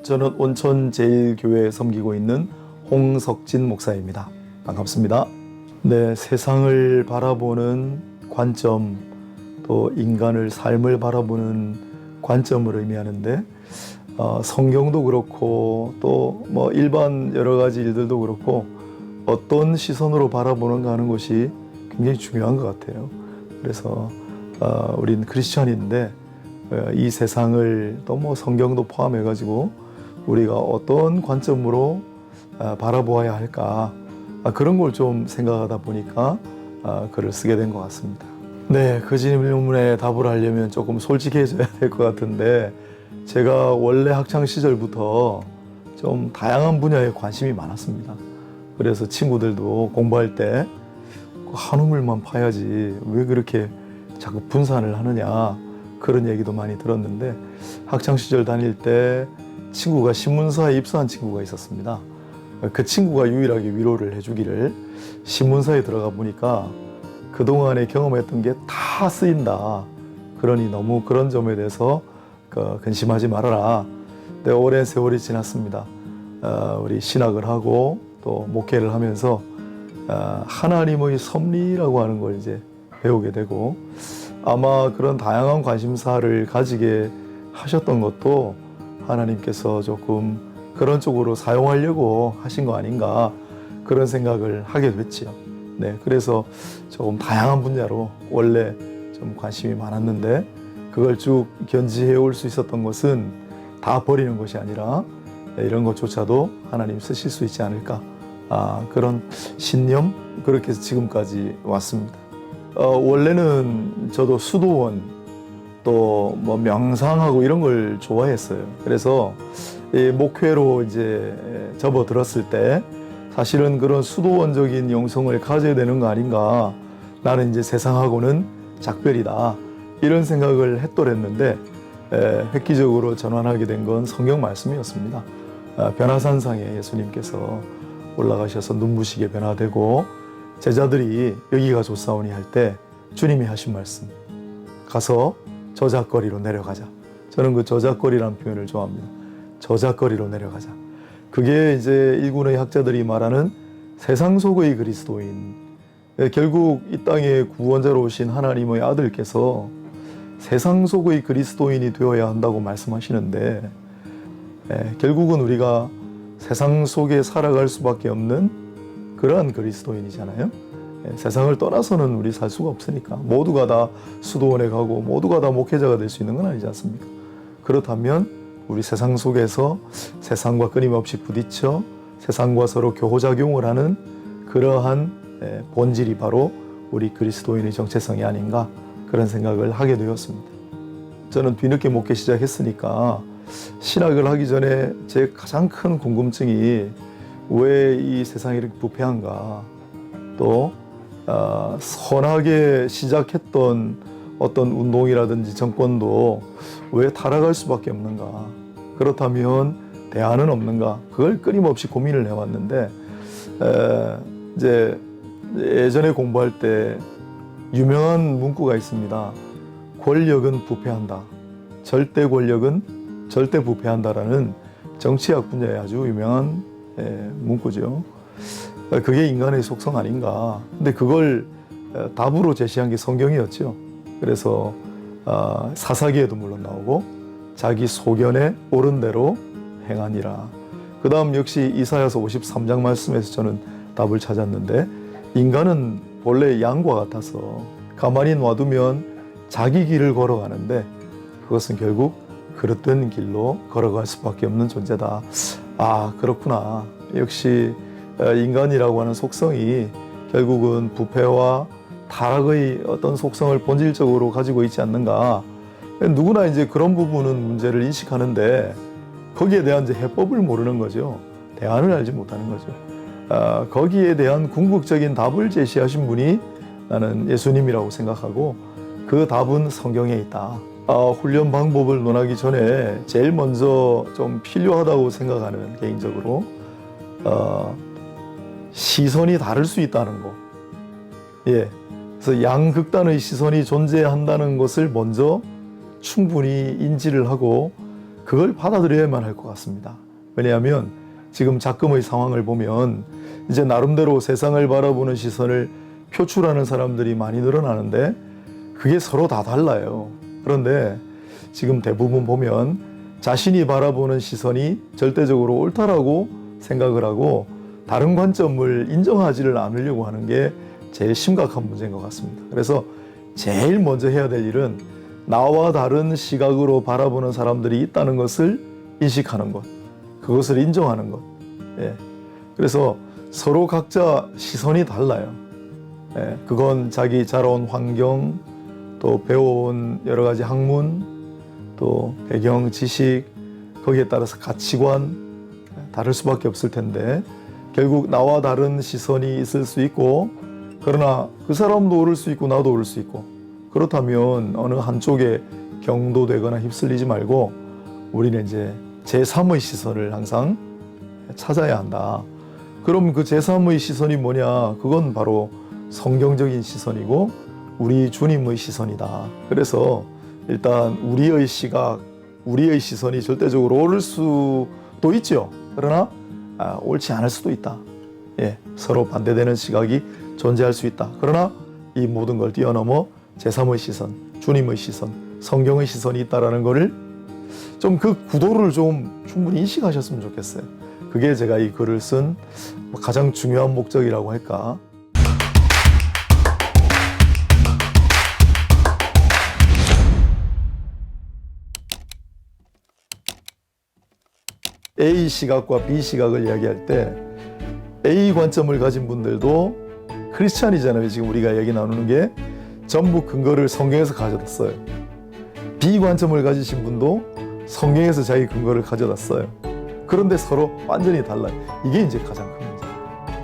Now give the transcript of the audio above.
저는 온천제일교회에 섬기고 있는 홍석진 목사입니다. 반갑습니다. 네, 세상을 바라보는 관점, 또 인간을 삶을 바라보는 관점을 의미하는데 성경도 그렇고 또 뭐 일반 여러 가지 일들도 그렇고 어떤 시선으로 바라보는가 하는 것이 굉장히 중요한 것 같아요. 그래서 우리는 크리스천인데 이 세상을 또 뭐 성경도 포함해 가지고 우리가 어떤 관점으로 바라보아야 할까 그런 걸 좀 생각하다 보니까 글을 쓰게 된 것 같습니다. 네, 그 질문에 답을 하려면 조금 솔직해져야 될 것 같은데 제가 원래 학창 시절부터 좀 다양한 분야에 관심이 많았습니다. 그래서 친구들도 공부할 때 한우물만 파야지 왜 그렇게 자꾸 분산을 하느냐 그런 얘기도 많이 들었는데 학창 시절 다닐 때 친구가 신문사에 입사한 친구가 있었습니다. 그 친구가 유일하게 위로를 해주기를 신문사에 들어가 보니까 그동안에 경험했던 게 다 쓰인다. 그러니 너무 그런 점에 대해서 근심하지 말아라. 네, 오랜 세월이 지났습니다. 우리 신학을 하고 또 목회를 하면서 하나님의 섭리라고 하는 걸 이제 배우게 되고 아마 그런 다양한 관심사를 가지게 하셨던 것도 하나님께서 조금 그런 쪽으로 사용하려고 하신 거 아닌가 그런 생각을 하게 됐지요. 네, 그래서 조금 다양한 분야로 원래 좀 관심이 많았는데 그걸 쭉 견지해 올 수 있었던 것은 다 버리는 것이 아니라 이런 것조차도 하나님 쓰실 수 있지 않을까 그런 신념 그렇게 해서 지금까지 왔습니다. 원래는 저도 수도원 또 뭐 명상하고 이런 걸 좋아했어요. 그래서 이 목회로 이제 접어들었을 때 사실은 그런 수도원적인 영성을 가져야 되는 거 아닌가. 나는 이제 세상하고는 작별이다. 이런 생각을 했더랬는데 획기적으로 전환하게 된 건 성경 말씀이었습니다. 변화산상에 예수님께서 올라가셔서 눈부시게 변화되고 제자들이 여기가 좋사오니 할 때 주님이 하신 말씀 가서 저잣거리로 내려가자. 저는 그 저잣거리라는 표현을 좋아합니다. 저잣거리로 내려가자. 그게 이제 일군의 학자들이 말하는 세상 속의 그리스도인. 결국 이 땅에 구원자로 오신 하나님의 아들께서 세상 속의 그리스도인이 되어야 한다고 말씀하시는데 결국은 우리가 세상 속에 살아갈 수밖에 없는 그러한 그리스도인이잖아요. 세상을 떠나서는 우리 살 수가 없으니까 모두가 다 수도원에 가고 모두가 다 목회자가 될 수 있는 건 아니지 않습니까? 그렇다면 우리 세상 속에서 세상과 끊임없이 부딪혀 세상과 서로 교호작용을 하는 그러한 본질이 바로 우리 그리스도인의 정체성이 아닌가 그런 생각을 하게 되었습니다. 저는 뒤늦게 목회 시작했으니까 신학을 하기 전에 제 가장 큰 궁금증이 왜 이 세상이 이렇게 부패한가 또 선하게 시작했던 어떤 운동이라든지 정권도 왜 타락할 수밖에 없는가 그렇다면 대안은 없는가 그걸 끊임없이 고민을 해왔는데 이제 예전에 공부할 때 유명한 문구가 있습니다. 권력은 부패한다. 절대 권력은 절대 부패한다라는 정치학 분야의 아주 유명한 문구죠. 그게 인간의 속성 아닌가. 근데 그걸 답으로 제시한 게 성경이었죠. 그래서 사사기에도 물론 나오고 자기 소견에 옳은 대로 행하니라. 그 다음 역시 이사야서 53장 말씀에서 저는 답을 찾았는데 인간은 본래 양과 같아서 가만히 놔두면 자기 길을 걸어가는데 그것은 결국 그릇된 길로 걸어갈 수밖에 없는 존재다. 그렇구나. 역시 인간이라고 하는 속성이 결국은 부패와 타락의 어떤 속성을 본질적으로 가지고 있지 않는가. 누구나 이제 그런 부분은 문제를 인식하는데 거기에 대한 이제 해법을 모르는 거죠. 대안을 알지 못하는 거죠. 거기에 대한 궁극적인 답을 제시하신 분이 나는 예수님이라고 생각하고 그 답은 성경에 있다. 훈련 방법을 논하기 전에 제일 먼저 좀 필요하다고 생각하는 개인적으로 시선이 다를 수 있다는 거. 그래서 양극단의 시선이 존재한다는 것을 먼저 충분히 인지를 하고 그걸 받아들여야만 할 것 같습니다. 왜냐하면 지금 작금의 상황을 보면 이제 나름대로 세상을 바라보는 시선을 표출하는 사람들이 많이 늘어나는데 그게 서로 다 달라요. 그런데 지금 대부분 보면 자신이 바라보는 시선이 절대적으로 옳다라고 생각을 하고 다른 관점을 인정하지를 않으려고 하는 게 제일 심각한 문제인 것 같습니다. 그래서 제일 먼저 해야 될 일은 나와 다른 시각으로 바라보는 사람들이 있다는 것을 인식하는 것, 그것을 인정하는 것. 예. 그래서 서로 각자 시선이 달라요. 예. 그건 자기 자라온 환경, 또 배워온 여러 가지 학문, 또 배경 지식, 거기에 따라서 가치관 다를 수밖에 없을 텐데 결국 나와 다른 시선이 있을 수 있고 그러나 그 사람도 옳을 수 있고 나도 옳을 수 있고 그렇다면 어느 한쪽에 경도되거나 휩쓸리지 말고 우리는 이제 제3의 시선을 항상 찾아야 한다. 그럼 그 제3의 시선이 뭐냐? 그건 바로 성경적인 시선이고 우리 주님의 시선이다. 그래서 일단 우리의 시각, 우리의 시선이 절대적으로 옳을 수도 있죠. 그러나 옳지 않을 수도 있다. 예, 서로 반대되는 시각이 존재할 수 있다. 그러나 이 모든 걸 뛰어넘어 제3의 시선, 주님의 시선, 성경의 시선이 있다라는 것을 좀 그 구도를 좀 충분히 인식하셨으면 좋겠어요. 그게 제가 이 글을 쓴 가장 중요한 목적이라고 할까. A 시각과 B 시각을 이야기할 때 A 관점을 가진 분들도 크리스찬이잖아요. 지금 우리가 얘기 나누는 게 전부 근거를 성경에서 가져다 써요. B 관점을 가지신 분도 성경에서 자기 근거를 가져다 써요. 그런데 서로 완전히 달라요. 이게 이제 가장 큰